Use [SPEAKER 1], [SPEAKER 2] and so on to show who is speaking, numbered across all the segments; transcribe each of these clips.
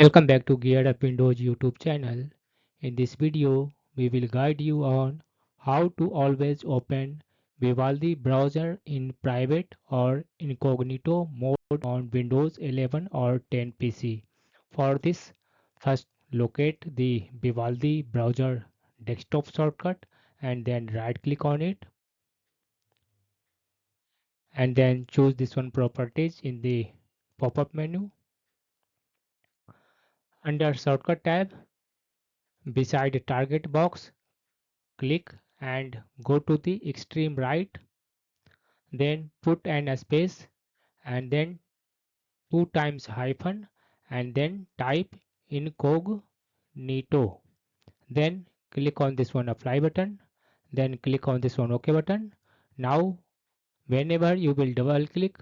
[SPEAKER 1] Welcome back to Geared Up Windows YouTube channel. In this video, we will guide you on how to always open Vivaldi browser in private or incognito mode on Windows 11 or 10 PC. For this, first locate the Vivaldi browser desktop shortcut and then right click on it and then choose this one properties in the pop-up menu. Under shortcut tab, beside the target box, click and go to the extreme right, then put an space and then two times hyphen and then type incognito. Then click on this one apply button, then click on this one OK button. Now whenever you will double click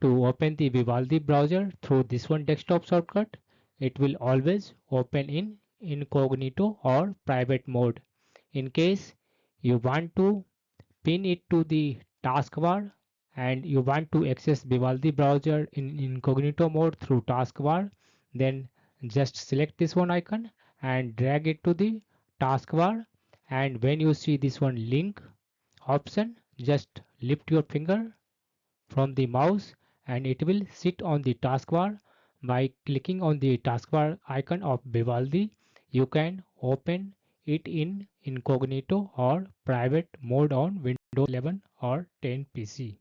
[SPEAKER 1] to open the Vivaldi browser through this one desktop shortcut, it will always open in incognito or private mode. In case you want to pin it to the taskbar and you want to access Vivaldi browser in incognito mode through taskbar, then just select this one icon and drag it to the taskbar, and when you see this one link option, just lift your finger from the mouse and it will sit on the taskbar. By clicking on the taskbar icon of Vivaldi, you can open it in incognito or private mode on Windows 11 or 10 PC.